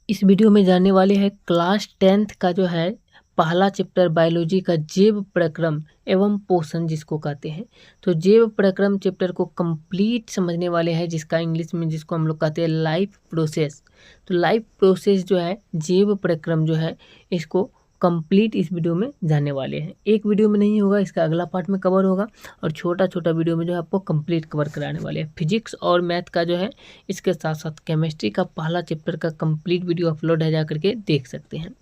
इस वीडियो में जानने वाले हैं क्लास 10th का जो है पहला चैप्टर बायोलॉजी का जैव प्रक्रम एवं पोषण जिसको कहते हैं। तो जैव प्रक्रम चैप्टर को कंप्लीट समझने वाले हैं, जिसका इंग्लिश में जिसको हम लोग कहते हैं लाइफ प्रोसेस। तो लाइफ प्रोसेस जो है जैव प्रक्रम जो है इसको कंप्लीट इस वीडियो में जानने वाले हैं। एक वीडियो में नहीं होगा, इसका अगला पार्ट में कवर होगा और छोटा छोटा वीडियो में जो है आपको कंप्लीट कवर कराने वाले हैं। फिजिक्स और मैथ का जो है, इसके साथ साथ केमिस्ट्री का पहला चैप्टर का कंप्लीट वीडियो अपलोड है, जा करके देख सकते हैं।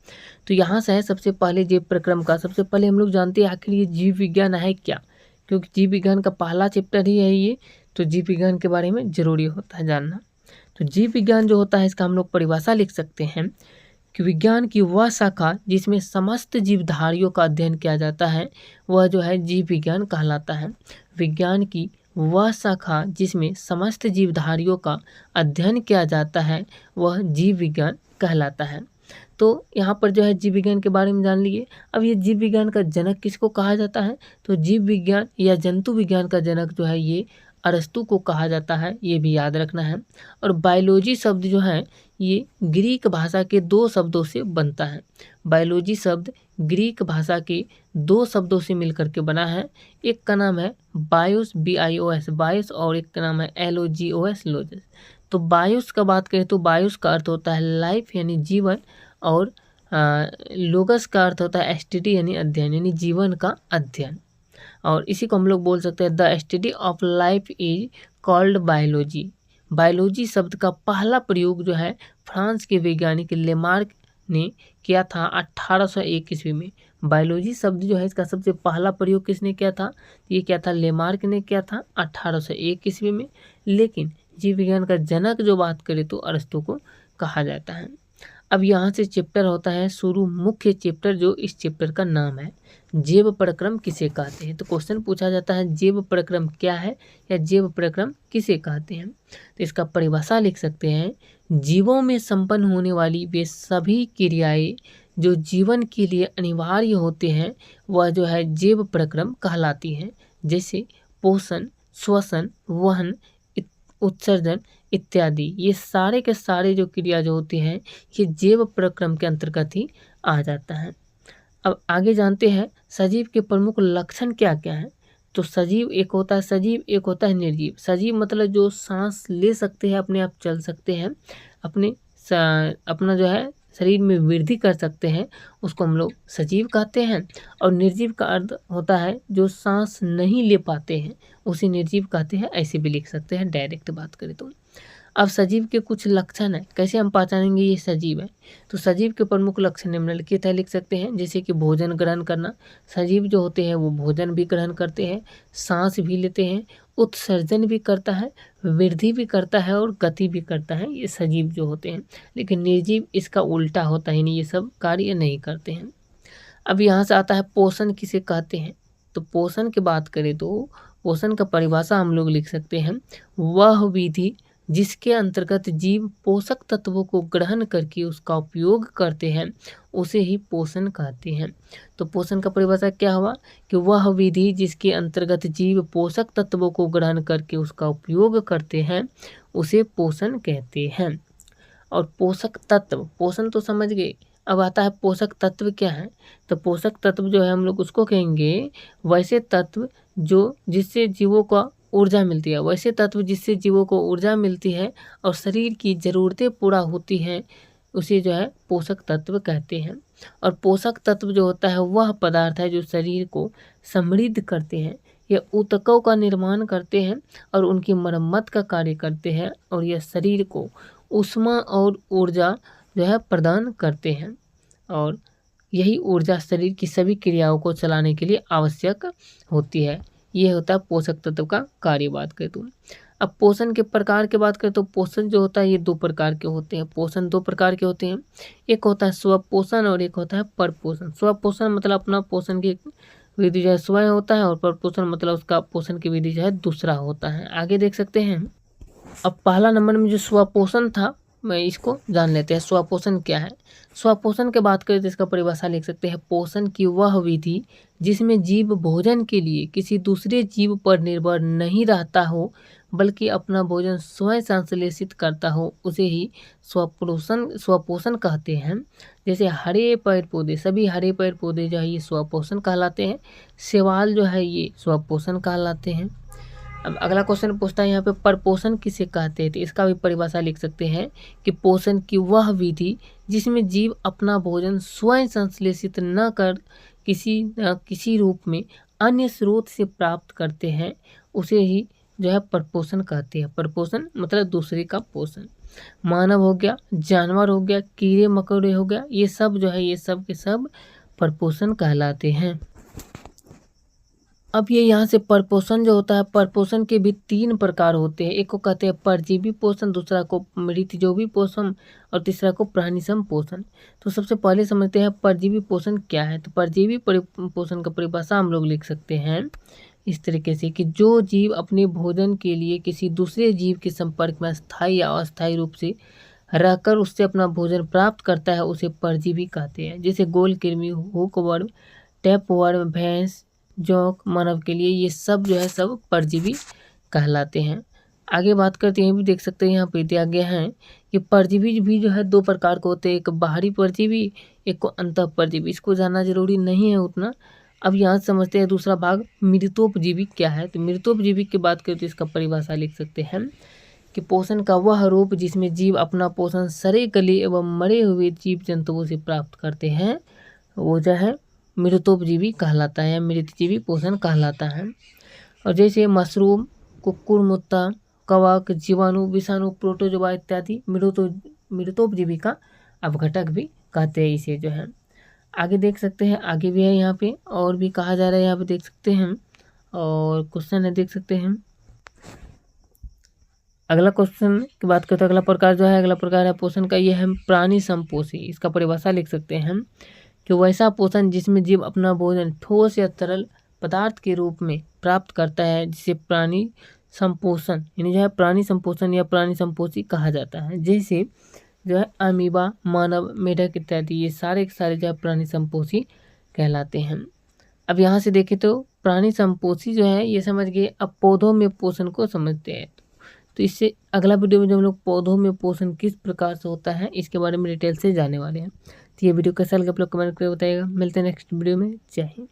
तो यहाँ से है सबसे पहले जैव प्रक्रम का। सबसे पहले हम लोग जानते हैं आखिर ये जीव विज्ञान है क्या, क्योंकि जीव विज्ञान का पहला चैप्टर ही है ये, तो जीव विज्ञान के बारे में जरूरी होता है जानना। तो जीव विज्ञान जो होता है इसका हम लोग परिभाषा लिख सकते हैं कि विज्ञान की वह शाखा जिसमें समस्त जीवधारियों का अध्ययन किया जाता है वह जो है जीव विज्ञान कहलाता है। विज्ञान की वह शाखा जिसमें समस्त जीवधारियों का अध्ययन किया जाता है वह जीव विज्ञान कहलाता है। तो यहाँ पर जो है जीव विज्ञान के बारे में जान लिए। अब ये जीव विज्ञान का जनक किसको कहा जाता है, तो जीव विज्ञान या जंतु विज्ञान का जनक जो है ये अरस्तु को कहा जाता है, ये भी याद रखना है। और बायोलॉजी शब्द जो है ये ग्रीक भाषा के दो शब्दों से बनता है। बायोलॉजी शब्द ग्रीक भाषा के दो शब्दों से मिलकर के बना है। एक का नाम है बायोस, BIOS बायोस, और एक का नाम है LOGOS लोजस। तो बायोस का बात करें तो बायोस का अर्थ होता है लाइफ यानी जीवन, और लोगस का अर्थ होता है STD यानी अध्ययन, यानी जीवन का अध्ययन। और इसी को हम लोग बोल सकते हैं the study of life is called biology. Biology शब्द का पहला प्रयोग जो है फ्रांस के वैज्ञानिक लेमार्क ने किया था 1801 ईस्वी में। बायोलॉजी शब्द जो है इसका सबसे पहला प्रयोग किसने किया था, ये क्या था, लेमार्क ने किया था 1801 ईस्वी में। लेकिन जीव विज्ञान का जनक जो बात करें तो अरस्तु को कहा जाता है। अब यहाँ से चैप्टर होता है शुरू, मुख्य चैप्टर जो इस चैप्टर का नाम है जैव प्रक्रम किसे कहते हैं। तो क्वेश्चन पूछा जाता है जैव प्रक्रम क्या है या जैव प्रक्रम किसे कहते हैं। तो इसका परिभाषा लिख सकते हैं, जीवों में संपन्न होने वाली वे सभी क्रियाएं जो जीवन के लिए अनिवार्य होते हैं वह जो है जैव प्रक्रम कहलाती हैं। जैसे पोषण, श्वसन, वहन, उत्सर्जन इत्यादि, ये सारे के सारे जो क्रिया जो होती हैं ये जैव प्रक्रम के अंतर्गत ही आ जाता है। अब आगे जानते हैं सजीव के प्रमुख लक्षण क्या क्या हैं। तो सजीव एक होता है सजीव, एक होता है निर्जीव। सजीव मतलब जो सांस ले सकते हैं, अपने आप चल सकते हैं, अपना जो है शरीर में वृद्धि कर सकते हैं, उसको हम लोग सजीव कहते हैं। और निर्जीव का अर्थ होता है जो सांस नहीं ले पाते हैं, उसे निर्जीव कहते हैं, ऐसे भी लिख सकते हैं डायरेक्ट बात करें तो। अब सजीव के कुछ लक्षण है, कैसे हम पहचानेंगे ये सजीव है। तो सजीव के प्रमुख लक्षण निम्नलिखित है, लिख सकते हैं। जैसे कि भोजन ग्रहण करना, सजीव जो होते हैं वो भोजन भी ग्रहण करते हैं, सांस भी लेते हैं, उत्सर्जन भी करता है, वृद्धि भी करता है और गति भी करता है, ये सजीव जो होते हैं। लेकिन निर्जीव इसका उल्टा होता है, नहीं ये सब कार्य नहीं करते हैं। अब यहाँ से आता है पोषण किसे कहते हैं। तो पोषण की बात करें तो पोषण का परिभाषा हम लोग लिख सकते हैं, वह विधि जिसके अंतर्गत जीव पोषक तत्वों को ग्रहण करके उसका उपयोग करते हैं उसे ही पोषण कहते हैं। तो पोषण का परिभाषा क्या हुआ कि वह विधि जिसके अंतर्गत जीव पोषक तत्वों को ग्रहण करके उसका उपयोग करते हैं उसे पोषण कहते हैं। और पोषक तत्व, पोषण तो समझ गए, अब आता है पोषक तत्व क्या है। तो पोषक तत्व जो है हम लोग उसको कहेंगे वैसे तत्व जो जिससे जीवों को ऊर्जा मिलती है, वैसे तत्व जिससे जीवों को ऊर्जा मिलती है और शरीर की ज़रूरतें पूरा होती हैं उसे जो है पोषक तत्व कहते हैं। और पोषक तत्व जो होता है वह पदार्थ है जो शरीर को समृद्ध करते हैं, यह ऊतकों का निर्माण करते हैं और उनकी मरम्मत का कार्य करते हैं, और यह शरीर को ऊष्मा और ऊर्जा जो है प्रदान करते हैं, और यही ऊर्जा शरीर की सभी क्रियाओं को चलाने के लिए आवश्यक होती है। ये होता है पोषक तत्व का कार्य बात करें तो। अब पोषण के प्रकार की बात करें तो पोषण जो होता है ये दो प्रकार के होते हैं। पोषण दो प्रकार के होते हैं, एक होता है स्वपोषण और एक होता है परपोषण। स्वपोषण मतलब अपना पोषण की विधि जो है स्वयं होता है, और परपोषण मतलब उसका पोषण की विधि जो है दूसरा होता है। आगे देख सकते हैं। अब पहला नंबर में जो स्वपोषण था मैं इसको जान लेते हैं, स्वपोषण क्या है। स्वपोषण के बात करें तो इसका परिभाषा लिख सकते हैं, पोषण की वह विधि जिसमें जीव भोजन के लिए किसी दूसरे जीव पर निर्भर नहीं रहता हो बल्कि अपना भोजन स्वयं संश्लेषित करता हो उसे ही स्वपोषण कहते हैं। जैसे हरे पेड़ पौधे, सभी हरे पेड़ पौधे जो है ये स्वपोषण कहलाते हैं। शैवाल जो है ये स्वपोषण कहलाते हैं। अब अगला क्वेश्चन पूछता है यहाँ पे परपोषण किसे कहते हैं, तो इसका भी परिभाषा लिख सकते हैं कि पोषण की वह विधि जिसमें जीव अपना भोजन स्वयं संश्लेषित न कर किसी रूप में अन्य स्रोत से प्राप्त करते हैं, उसे ही जो है परपोषण कहते हैं। परपोषण मतलब दूसरे का पोषण। मानव हो गया, जानवर हो गया, कीड़े मकोड़े हो गया, ये सब जो है ये सब के सब परपोषण कहलाते हैं। अब ये यहाँ से परपोषण जो होता है, परपोषण के भी 3 प्रकार होते हैं। एक को कहते हैं परजीवी पोषण, दूसरा को मृतजोवी पोषण और तीसरा को प्राणिसम पोषण। तो सबसे पहले समझते हैं परजीवी पोषण क्या है। तो परजीवी पोषण का परिभाषा हम लोग लिख सकते हैं इस तरीके से कि जो जीव अपने भोजन के लिए किसी दूसरे जीव के संपर्क में स्थायी या अस्थायी रूप से रहकर उससे अपना भोजन प्राप्त करता है उसे परजीवी कहते हैं। जैसे गोल कृमि, हुकवर्म, टैपवर्म, भैंस, जोंक, मानव के लिए ये सब जो है सब परजीवी कहलाते हैं। आगे बात करते हैं, भी देख सकते हैं यहाँ पे दिया गया है कि परजीवी भी जो है 2 प्रकार के होते हैं, एक बाहरी परजीवी, एक को अंतः परजीवी। इसको जानना जरूरी नहीं है उतना। अब यहाँ समझते हैं दूसरा भाग मृतोपजीवी क्या है। तो मृतोपजीवी की बात करें तो इसका परिभाषा लिख सकते हैं कि पोषण का वह रूप जिसमें जीव अपना पोषण सड़े गले एवं मरे हुए जीव जंतुओं से प्राप्त करते हैं, वो जो है मृतोपजीवी कहलाता है, मृतजीवी पोषण कहलाता है। और जैसे मशरूम, कुकुरमुत्ता, कवक, जीवाणु, विषाणु, प्रोटोजोआ इत्यादि मृतोपजीवी का अवघटक भी कहते हैं इसे जो है। आगे देख सकते हैं, आगे भी है यहाँ पे और भी कहा जा रहा है, यहाँ पे देख सकते हैं और क्वेश्चन है देख सकते हैं। अगला क्वेश्चन की बात करते हैं, अगला प्रकार जो है, अगला प्रकार है पोषण का, ये है प्राणी संपोषी। इसका परिभाषा लिख सकते हैं कि वैसा पोषण जिसमें जीव अपना भोजन ठोस या तरल पदार्थ के रूप में प्राप्त करता है जिसे प्राणी संपोषण यानी जो है प्राणी संपोषण या प्राणी संपोषी कहा जाता है। जैसे जो है अमीबा, मानव, मेढक इत्यादि ये सारे के सारे जो है प्राणी संपोषी कहलाते हैं। अब यहाँ से देखें तो प्राणी संपोषी जो है ये समझ गए। अब पौधों में पोषण को समझते हैं, तो इससे अगला वीडियो में जो हम लोग पौधों में पोषण किस प्रकार से होता है इसके बारे में डिटेल से जानने वाले हैं। तो ये वीडियो कैसा लगा आप लोग कमेंट करके बताइएगा। मिलते हैं नेक्स्ट वीडियो में। जय हिंद।